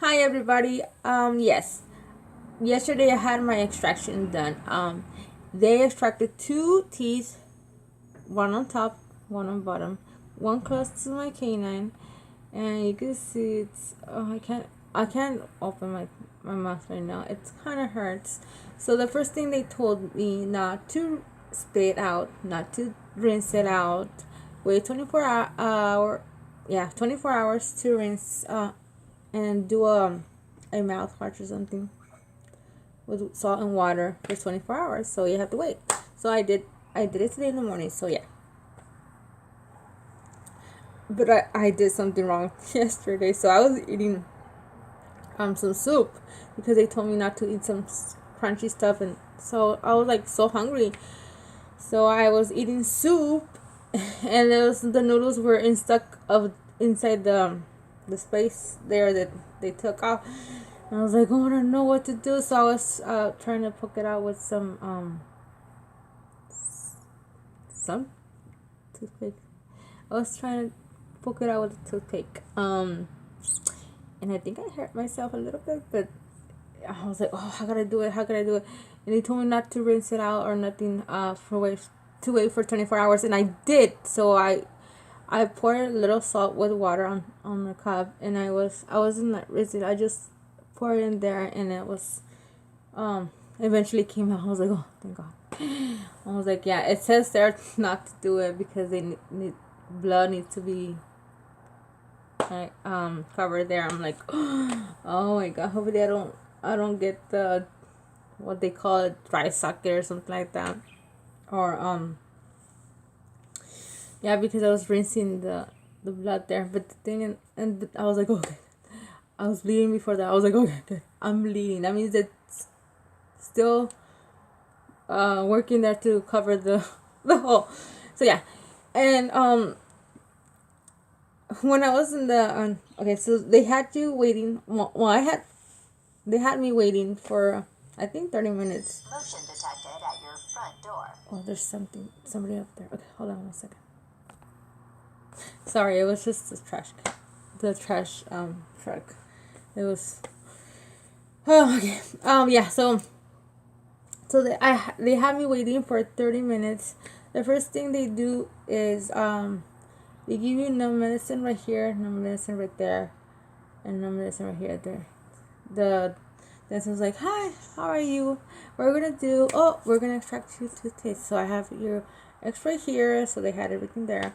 Hi everybody. Yes. Yesterday I had my extraction done. They extracted two teeth, one on top, one on bottom, one close to my canine, and you can see it's. I can't open my mouth right now. It kind of hurts. So the first thing they told me not to spit it out, not to rinse it out. Wait 24 hours to rinse. And do a mouthwash or something with salt and water for 24 hours. So you have to wait. So I did it today in the morning. So yeah, but I did something wrong yesterday. So I was eating some soup because they told me not to eat some crunchy stuff, and so I was like so hungry. So I was eating soup, and the noodles were stuck of inside the space there that they took off. And I was like, oh, I don't know what to do. So I was trying to poke it out with some toothpick. I was trying to poke it out with a toothpick. And I think I hurt myself a little bit, but I was like, oh, how could I do it? How could I do it? And they told me not to rinse it out or nothing. To wait for 24 hours, and I did. So I poured a little salt with water on the cup, and I wasn't like rinsing. I just poured it in there, and it was eventually came out. I was like, oh, thank God. I was like, yeah, it says there not to do it because they need blood needs to be like covered there. I'm like, oh my God, hopefully I don't get the what they call it, dry socket or something like that, or yeah, because I was rinsing the blood there. But the thing, and I was like, okay, I was bleeding before that. I was like, okay, good, I'm bleeding. That means it's still working there to cover the the hole. So yeah, and when I was in the okay, so they had you waiting. Well, they had me waiting for I think 30 minutes. Motion detected at your front door. Oh, there's somebody up there. Okay, hold on 1 second. Sorry, it was just the trash truck. It was. Oh, okay. Yeah. So they had me waiting for 30 minutes. The first thing they do is they give you no medicine right here, no medicine right there, and no medicine right here. There, the dentist was like, "Hi, how are you? We're gonna extract your toothpaste." So I have your X-ray here. So they had everything there.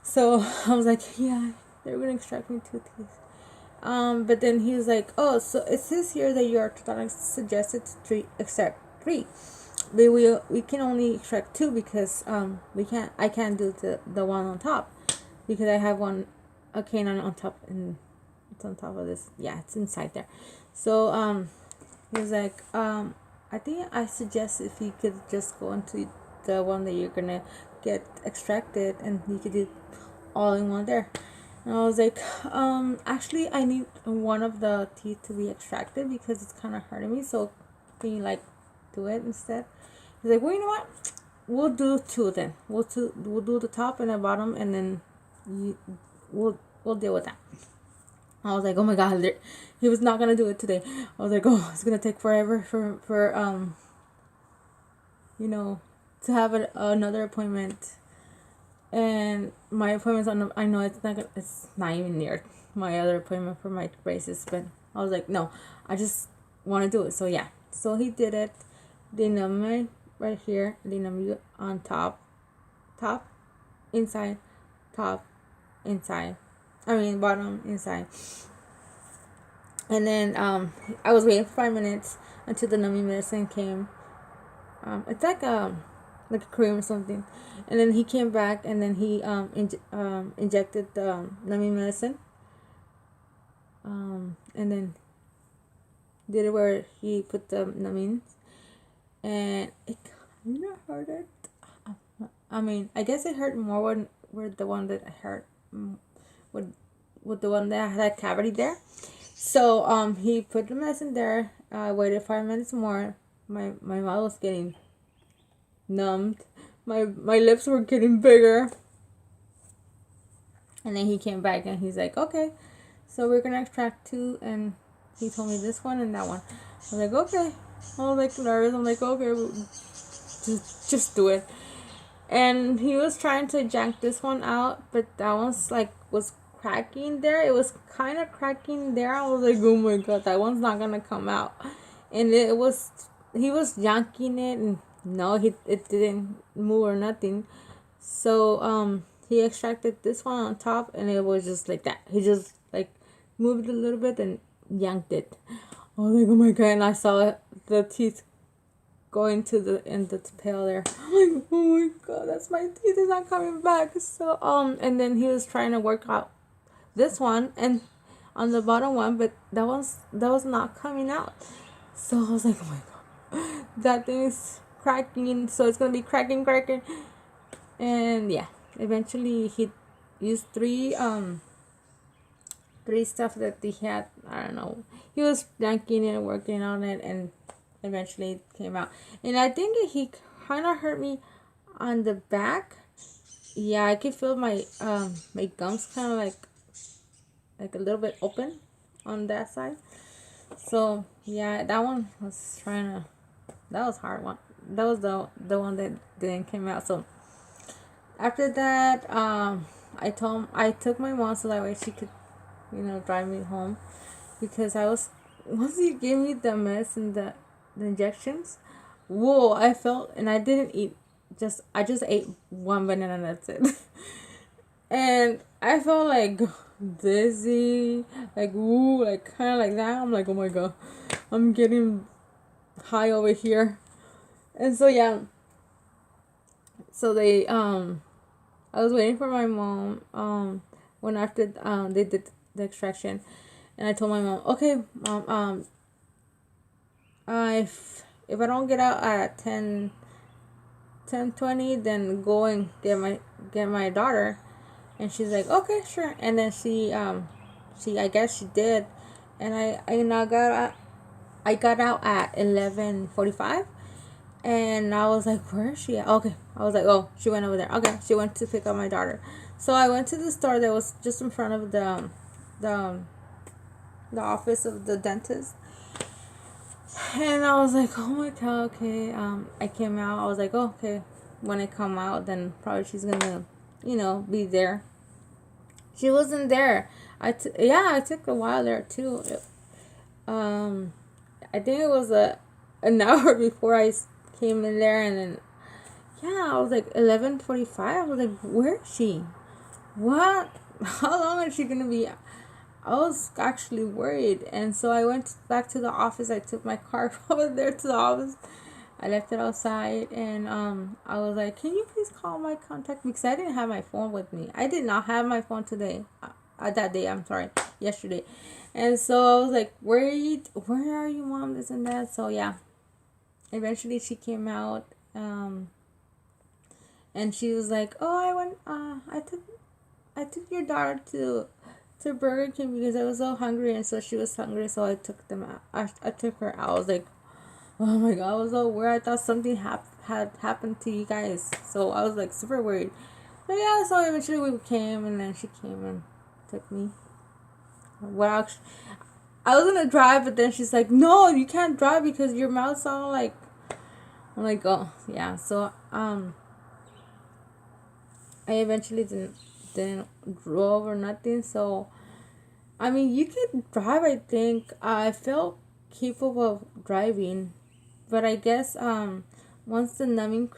So I was like, "Yeah, they're gonna extract me toothpaste." But then he was like, "Oh, so it says here that your orthodontist suggested to extract three. We can only extract two because I can't do the one on top because I have a canine on top, and it's on top of this. Yeah, it's inside there. So he was like, I think I suggest if you could just go into the one that you're gonna get extracted, and you could do all in one there." And I was like, actually, I need one of the teeth to be extracted because it's kind of hurting me. So, can you like do it instead? He's like, well, you know what? We'll do two then. We'll do the top and the bottom, and then you, we'll deal with that. I was like, oh my God, he was not gonna do it today. I was like, oh, it's gonna take forever for you know, to have another appointment. And my appointment's on. I know it's not even near my other appointment for my braces, but I was like, no, I just want to do it. So yeah, so he did it. They numb me right here. They numb you on top, inside, top, inside. I mean bottom, inside. And then I was waiting for 5 minutes until the numbing medicine came. It's like a cream or something. And then he came back, and then he injected the numbing medicine. And then did it where he put the numbing, and it kind of hurted. I mean, I guess it hurt more when with the one that hurt with the one that had that cavity there. So he put the medicine there. I waited 5 minutes more. My mouth was getting numbed. My lips were getting bigger. And then he came back and he's like, okay. So we're gonna extract two, and he told me this one and that one. I was like, okay. I was like nervous. I'm like, okay, just do it. And he was trying to yank this one out, but that one's like was cracking there. It was kind of cracking there. I was like, oh my god, that one's not gonna come out. And it was, he was yanking it, and no, it didn't move or nothing. So he extracted this one on top, and it was just like that. He just like moved a little bit and yanked it. I was like, oh my god, and I saw the teeth going to the in the tail there. I'm like, oh my god, that's my teeth is not coming back. So and then he was trying to work out this one and on the bottom one, but that was not coming out. So I was like, oh my god, that thing is cracking. So it's gonna be cracking. And yeah, eventually he used three stuff that he had. I don't know. He was yanking it and working on it, and eventually it came out. And I think he kind of hurt me on the back. Yeah, I could feel my my gums kind of like a little bit open on that side. So yeah, that one was that was hard one. That was the one that didn't came out. So after that, I took my mom so that way she could, drive me home, because once you gave me the medicine, the injections, whoa, I felt, and I didn't eat, I just ate one banana and that's it. And I felt like dizzy, like woo, like kind of like that. I'm like, oh my god, I'm getting high over here. And so yeah, so I was waiting for my mom when after they did the extraction, and I told my mom, okay mom, if I don't get out at 10:20, then go and get my daughter. And she's like, okay, sure. And then she I guess she did, and I got out at 11:45. And I was like, where is she at? Okay. I was like, oh, she went over there. Okay, she went to pick up my daughter. So I went to the store that was just in front of the office of the dentist. And I was like, oh my god, okay. I came out. I was like, oh, okay. When I come out, then probably she's gonna, be there. She wasn't there. I took a while there too. I think it was an hour before I came in there, and then I was like 11:45. I was like, where is she? What? How long is she gonna be? I was actually worried, and so I went back to the office. I took my car over there to the office. I left it outside, and I was like, can you please call my contact, because I didn't have my phone with me. I did not have my phone today. That day, I'm sorry, yesterday. And so I was like, where are you, mom, this and that. So yeah, eventually she came out, and she was like, oh, I took your daughter to Burger King because I was so hungry, and so she was hungry, so I took them out. I took her out. I was like, oh my god, I was so worried. I thought something had happened to you guys, so I was like super worried. But yeah, so eventually we came, and then she came and took me. Well, I was gonna drive, but then she's like, no, you can't drive because your mouth's all like. I'm like, oh yeah. So I eventually didn't drove or nothing. So I mean, you could drive. I think I felt capable of driving, but I guess once the numbing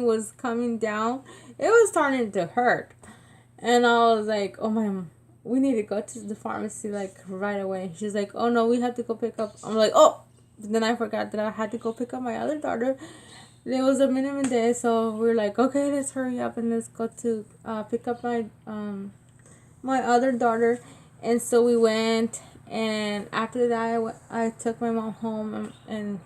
was coming down, it was starting to hurt, and I was like, oh my. We need to go to the pharmacy like right away. She's like, oh no, we have to go pick up. I'm like, oh. Then I forgot that I had to go pick up my other daughter. It was a minimum day, so we were like, okay, let's hurry up and let's go to pick up my my other daughter. And so we went, and after that I took my mom home, and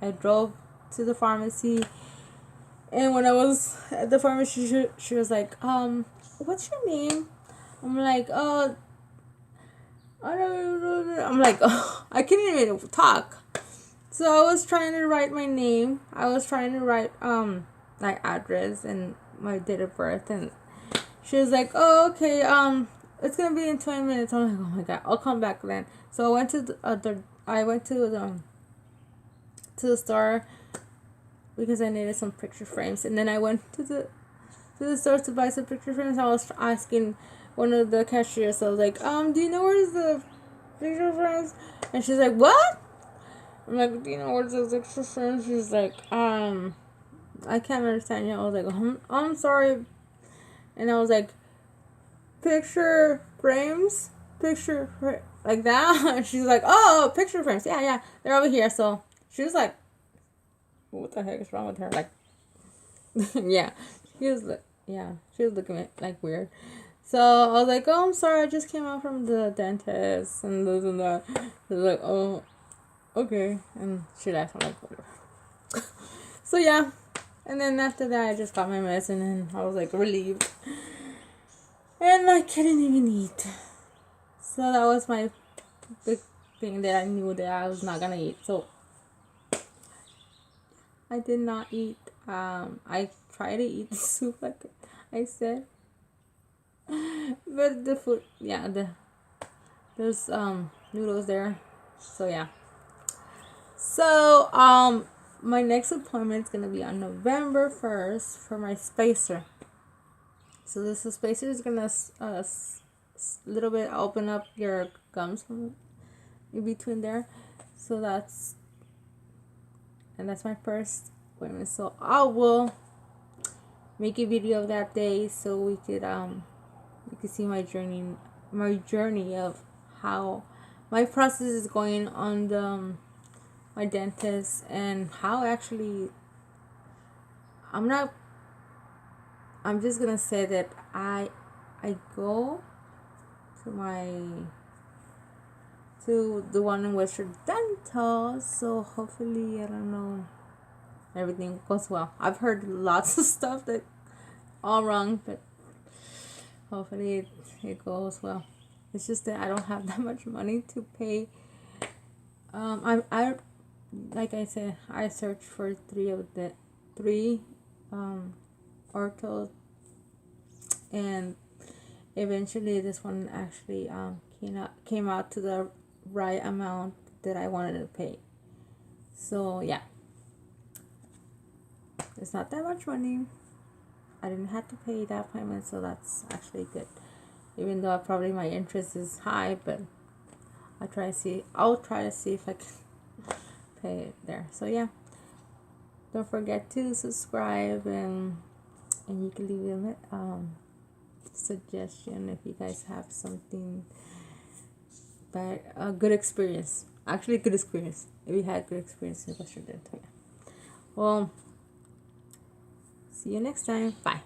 I drove to the pharmacy. And when I was at the pharmacy, she was like, what's your name? I'm like, oh, I'm like, oh, I can't even talk. So I was trying to write my name. I was trying to write my address and my date of birth, and she was like, oh, okay, it's gonna be in 20 minutes. I'm like, oh my god, I'll come back then. So I went to I went to the store because I needed some picture frames, and then I went to the store to buy some picture frames. I was asking one of the cashiers. I was like, do you know where's the picture frames? And she's like, what? I'm like, do you know where's the picture frames? She's like, I can't understand you. I was like, I'm sorry. And I was like, picture frames, like that. And she's like, oh, picture frames. Yeah, they're over here. So she was like, what the heck is wrong with her? Like, yeah, she was like, yeah, she was looking at like weird. So I was like, oh, I'm sorry, I just came out from the dentist and this and that. She was like, oh, okay, and she left. I'm like, whatever. So yeah, and then after that, I just got my medicine and I was like relieved. And I couldn't even eat. So that was my big thing that I knew that I was not gonna eat. So I did not eat. I tried to eat the soup like I said. But the food, yeah, there's noodles there. So yeah. So my next appointment is gonna be on November 1st for my spacer. So this spacer is gonna little bit open up your gums from in between there. So that's my first appointment. So I will make a video of that day so we could see my journey of how my process is going on my dentist, and how actually I'm just gonna say that I go to the one in Western Dental, so hopefully, I don't know, everything goes well. I've heard lots of stuff that all wrong, but hopefully it goes well. It's just that I don't have that much money to pay. I like I said, I searched for three orthos, and eventually this one actually came out to the right amount that I wanted to pay. So yeah, it's not that much money. I didn't have to pay that payment, so that's actually good. Even though probably my interest is high, but I'll try to see if I can pay it there. So yeah, don't forget to subscribe, and you can leave a suggestion if you guys have something. But a good experience, actually good experience. If you had good experience in Western Dental. Well, see you next time. Bye.